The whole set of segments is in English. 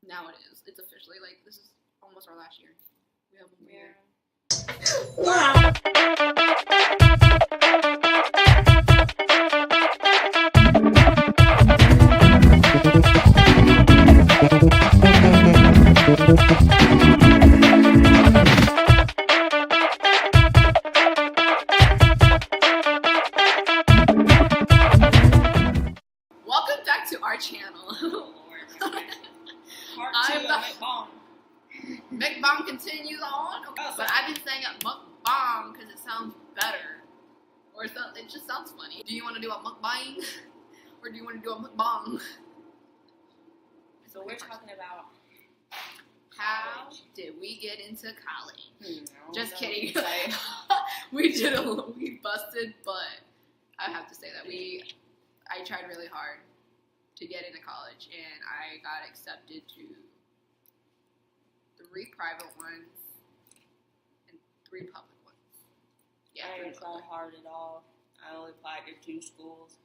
Now it is. It's officially like this is almost our last year. We have 1 more year. Welcome back to our channel. Part 2 of mukbang. Mukbang continues on, okay, but I've been saying mukbang because it sounds better, or it just sounds funny. Do you want to do a mukbang, or do you want to do a mukbang? So we're talking about how did we get into college? Just know. kidding. We busted, but I have to say that I tried really hard to get into college, and I got accepted to 3 private ones and 3 public ones. Yeah, I didn't try hard at all. I only applied to 2 schools,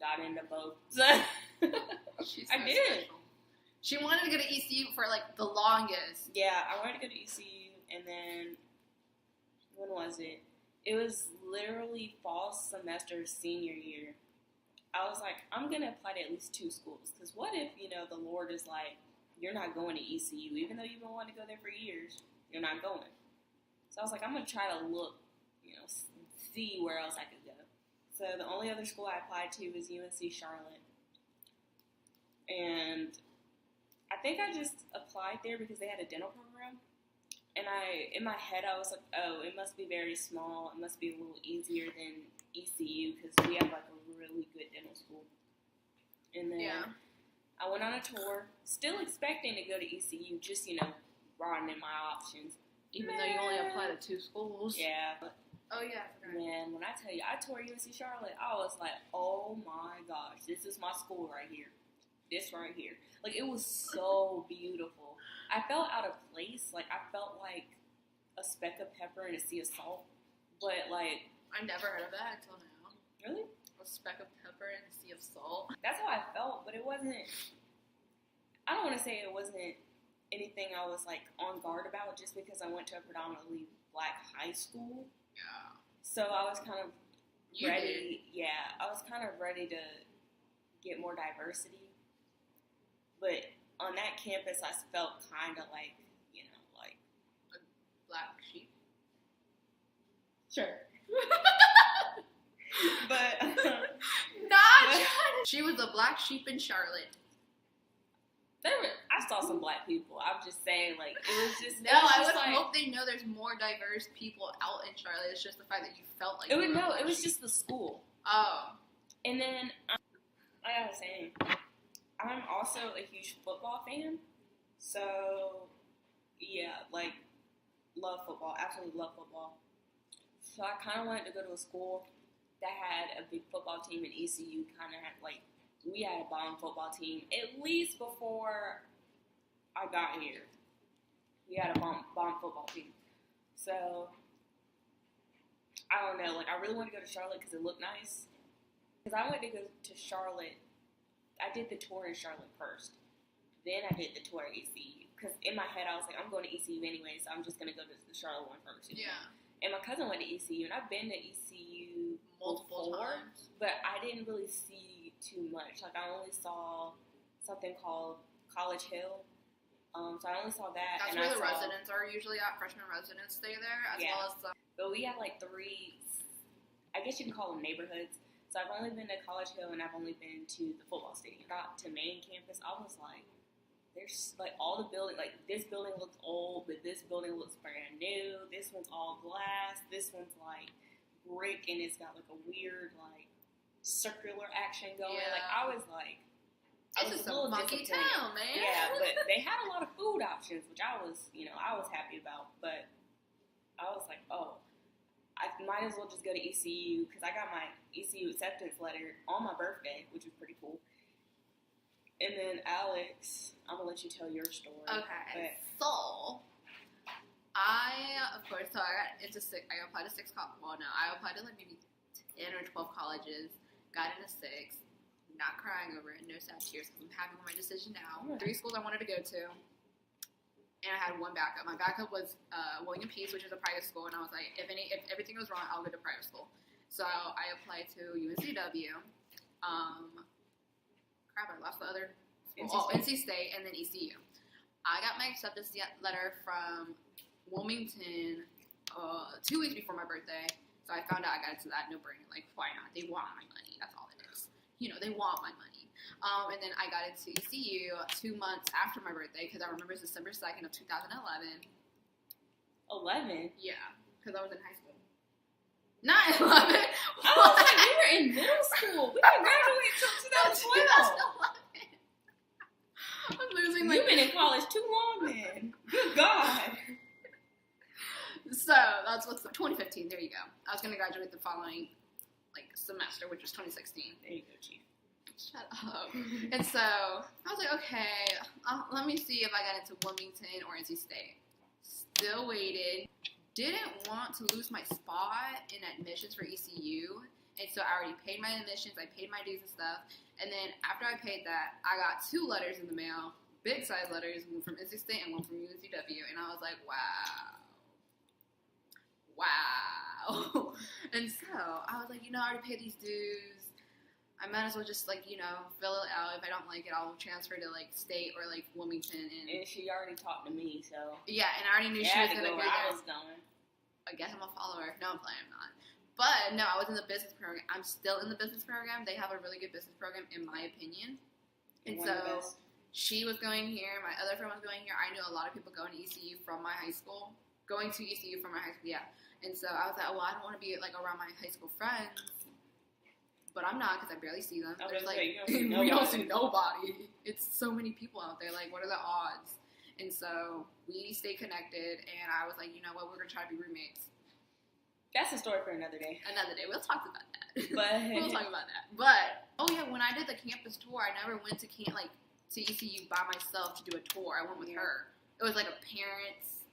got into both. She's I so did. special. She wanted to go to ECU for like the longest. Yeah, I wanted to go to ECU, and then when was it? It was literally fall semester senior year. I was like, I'm going to apply to at least 2 schools. Because what if, the Lord is like, you're not going to ECU. Even though you've been wanting to go there for years, you're not going. So I was like, I'm going to try to look, see where else I could go. So the only other school I applied to was UNC Charlotte. And I think I just applied there because they had a dental program. And in my head, I was like, oh, it must be very small. It must be a little easier than ECU because we have like a really good dental school. And then I went on a tour, still expecting to go to ECU, just, broadening my options. Even though you only apply to 2 schools. Yeah. Oh, yeah, I forgot. Man, when I tell you, I toured UNC Charlotte, I was like, oh my gosh, this is my school right here. This right here. Like, it was so beautiful. I felt out of place. Like, I felt like a speck of pepper in a sea of salt. But, like... I never heard of that until now. Really? A speck of pepper in a sea of salt. That's how I felt, but it wasn't... I don't want to say it wasn't anything I was, like, on guard about just because I went to a predominantly black high school. Yeah. So I was kind of ready. Yeah, I was kind of ready to get more diversity. But on that campus, I felt kind of like, like... a black sheep? Sure. But... She was a black sheep in Charlotte. I saw some black people. I'm just saying, like, it was just... I would hope they know there's more diverse people out in Charlotte. It's just the fact that you felt like... It was just the school. Oh. And then, like I was saying, I'm also a huge football fan. So, yeah, like, love football. Absolutely love football. So I kind of wanted to go to a school that had a big football team, and ECU kind of had, like, we had a bomb football team, at least before I got here. We had a bomb football team. So, I don't know. Like, I really want to go to Charlotte because it looked nice. Because I went to go to Charlotte. I did the tour in Charlotte first. Then I did the tour at ECU. Because in my head, I was like, I'm going to ECU anyway, so I'm just going to go to the Charlotte one first. Yeah. And my cousin went to ECU, and I've been to ECU multiple before, times. but I didn't really see too much. Like, I only saw something called College Hill. So I only saw that. That's where the residents are usually at. Freshman residents stay there, as well as But we have like 3, I guess you can call them neighborhoods. So I've only been to College Hill, and I've only been to the football stadium. Got to main campus, I was like, there's like all the building, like this building looks old, but this building looks brand new. This one's all glass. This one's like brick, and it's got like a weird like circular action going. Yeah. Like I was like, it's a monkey town, man. Yeah, but they had a lot of food options, which I was, I was happy about. But I was like, oh, I might as well just go to ECU because I got my ECU acceptance letter on my birthday, which was pretty cool. And then Alex, I'm gonna let you tell your story. Okay, so I applied to I applied to 6 colleges. Well, no, I applied to like maybe 10 or 12 colleges. Got into 6. not crying over it, no sad tears, because I'm happy with my decision now. 3 schools I wanted to go to, and I had one backup. My backup was William Peace, which is a private school, and I was like, if everything goes wrong, I'll go to private school. So I applied to UNCW. I lost the other school. NC State, and then ECU. I got my acceptance letter from Wilmington 2 weeks before my birthday. So I found out I got into that no-brainer. Like, why not? They want my money. That's all it is. You know, they want my money. And then I got into ECU 2 months after my birthday because I remember it's December 2nd of 2011. 11? Yeah, because I was in high school. Not 11. I was like, you were in middle school. We didn't graduate until 2012. I'm losing my... You've been in college too long, then. Good God. So, that's what's 2015. There you go. I was going to graduate the following, semester, which was 2016. There you go, Chief. Shut up. And so, I was like, okay, let me see if I got into Wilmington or NC State. Still waited. Didn't want to lose my spot in admissions for ECU. And so, I already paid my admissions. I paid my dues and stuff. And then, after I paid that, I got 2 letters in the mail. Big size letters, one from NC State and one from UNCW. And I was like, wow. And so I was like, I already paid these dues. I might as well just fill it out. If I don't like it, I'll transfer to State or Wilmington. And she already talked to me, so yeah, and I already knew she was gonna go there. I was going. I guess I'm a follower. No, I'm playing. I'm not. But no, I was in the business program. I'm still in the business program. They have a really good business program, in my opinion. And so she was going here. My other friend was going here. I knew a lot of people going to ECU from my high school. Going to ECU from my high school, yeah. And so I was like, well, I don't want to be around my high school friends, but I'm not because I barely see them. There's we don't see nobody. It's so many people out there. What are the odds? And so we stayed connected, and I was like, you know what, we're gonna try to be roommates. That's a story for another day. Another day, we'll talk about that. But we'll talk about that. But when I did the campus tour, I never went to to ECU by myself to do a tour. I went with her. It was a parents.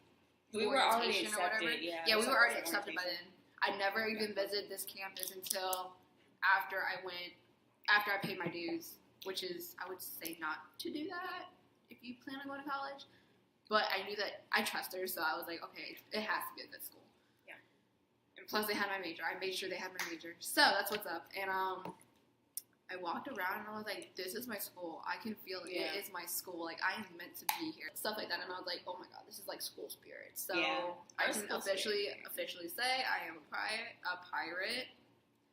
We were already accepted, yeah. Yeah, we were already accepted by then. I never even visited this campus until after I paid my dues, which is, I would say not to do that if you plan on going to college. But I knew that I trust her, so I was like, okay, it has to be a good school. Yeah. And plus they had my major. I made sure they had my major. So that's what's up. And I walked around and I was like, this is my school. I can feel it. Yeah. It is my school. I am meant to be here. Stuff like that. And I was like, oh my God, this is school spirit. So I can officially say I am a pirate.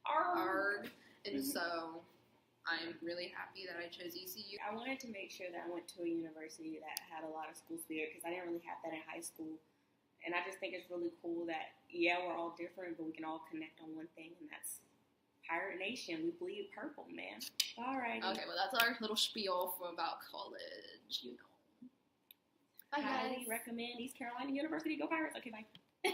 Arg. And so I'm really happy that I chose ECU. I wanted to make sure that I went to a university that had a lot of school spirit because I didn't really have that in high school. And I just think it's really cool that, we're all different, but we can all connect on one thing, and that's Pirate Nation. We bleed purple, man. Alrighty. Okay, well, that's our little spiel about college, Bye, guys. Highly recommend East Carolina University. Go Pirates. Okay, bye.